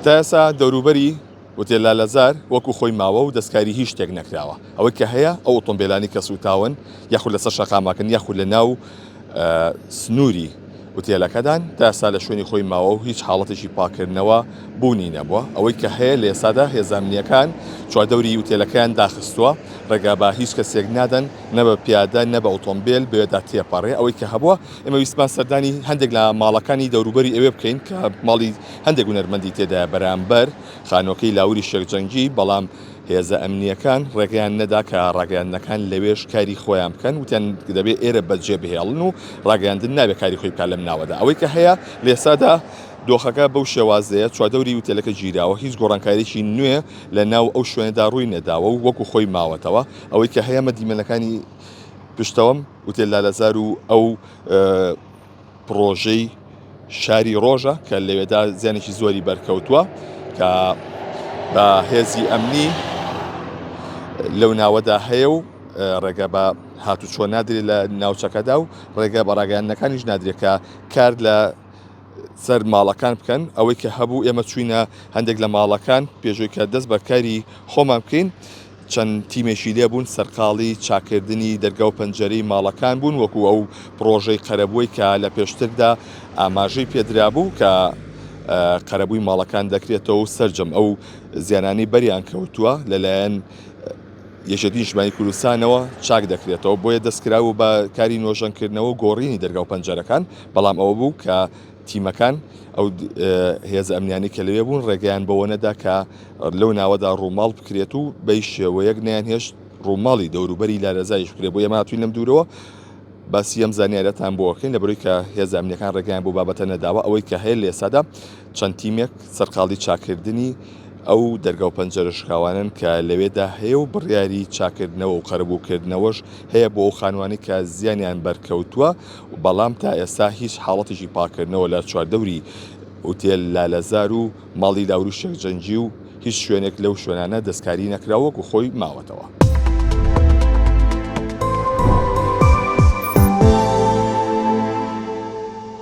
تا ئێستا دەوروبەری ئوتێل لالەزار وەکو خۆی ماوە و دەستکاری هیچ شتێک نەکراوە. ئەوەی کە هەیە ئەو ئۆتۆمبیلانی کە سوتاون یاخود لەسەر شەقاماکەن یاخود لە ناو سنووری وتێلەکەدان تا ئێستا لە شوێنی خۆی ماوە و هیچ حاڵەتێکی پاکردنەوە بوونی نەبووە. ئەوەی کە هەیە لە ئێستادا هێزانامنیەکان چواردەوری وتێلەکەیان داخستووە ڕێگا بە هیچ کەسێک نادەن نە بە پیادە نە بە ئۆتۆمبیل بێدا تێپەڕێ. ئەوەی کە هەبووە ئێمە ویسمان سەردانی هەندێک لە ماڵەکانی دەوروبەری ئەوێ بکەین کە ماڵی هەندێک هونەرمەندی تێدا بەرامبەر خانۆکەی لاوری شێخجەنگی، بەڵام هێزە ئەمنیەکان ڕێگەیان نەدا کە ڕاگەیاندنەکان لەوێش کاری خۆیان بکەن، وتیان دەبێت ئێرە بەجێ بهێڵن و ڕاگەیاندن نابێت کاری خۆی بکات لەم ناوەدا. ئەوەی کە هەیە لە ئێستادا دۆخەکە بەو شێوازەیە چواردەوری وتێلەکە گیراوە، هیچ گۆڕانکاریی نوێ لە ناو ئەو شوێنەدا ڕووی نەداوە و وەکو خۆی ماوەتەوە. ئەوەی کە هەیە مەدیمەنەکانی پشتەوەم وتێل لالەزار و ئەو پرۆژەی شاری ڕۆژە کە لەوێدا زیانێکی زۆری بەرکەوتووە کە بە هێزی ئەمنی لەو ناوەدا هەیە و ڕێگە بە هاتوچۆ نادرێت لە ناوچەکەدا و ڕێگە بە ڕاگەیاندنەکانیش نادرێت کە کار لە سەر ماڵەکان بکەن. ئەوەی کە هەبوو ئێمە چوینە هەندێک لە ماڵەکان پێشۆی کە دەست بە کاری خۆمان بکەین، چەند تیمێکی لێ بوون سەرقاڵی چاکردنی دەرگا و پەنجەرەی ماڵەکان بوون، وەکو ئەو پرۆژەی قەرەبووی کە لە پێشتردا ئاماژەی پێدرا بوو کە قەرەبووی ماڵەکان دەکرێتەوە و سەرجەم ئەو زیانانی بەریان کەوتووە لەلایەن یەکێتی نیشتیمانی کوردستانەوە چاک دەکرێتەوە، بۆیە دەستکراوە بە کاری نۆژەنکردنەوە و گۆڕینی دەرگا و پەنجەرەکان. بەڵام ئەوە بوو کە تیمەکان ئەو هێزە ئەمنیانی کە لەوێ بوون ڕێگەیان بەوە نەدا کە لەو ناوەدا ڕووماڵ بکرێت و بەی شێوەیەک نیان هێشت ڕووماڵی دەوروبەری لالەزایش بکرێت. بۆ ئێمە هاتووین لەم دوورەوە باسی ئەم زانیارەتان بۆ بکەین لەبەرەوەی کە هێزە ئەمنیەکان ڕێگەیان بۆ بابەتە نەداوە. ئەوەی کە هەیە لە ئێستادا چەند تیمێک سەرقاڵی چاکردنی ئەو دەرگا و پەنجەرە شکاوانن کە لەوێدا هەیە و بڕیاری چاکردنەوە و قەرەبووکردنەوەش هەیە بۆ ئەو خانوانی کە زیانیان بەرکەوتووە، بەڵام تا ئێستا هیچ حاڵەتێکی پاکردنەوە لە چواردەوری ئوتێل لالەزار و ماڵی لاوری شێخجەنگی و هیچ شوێنێک لەو شوێنانە دەستکاری نەکراوە وەکو خۆی ماوەتەوە.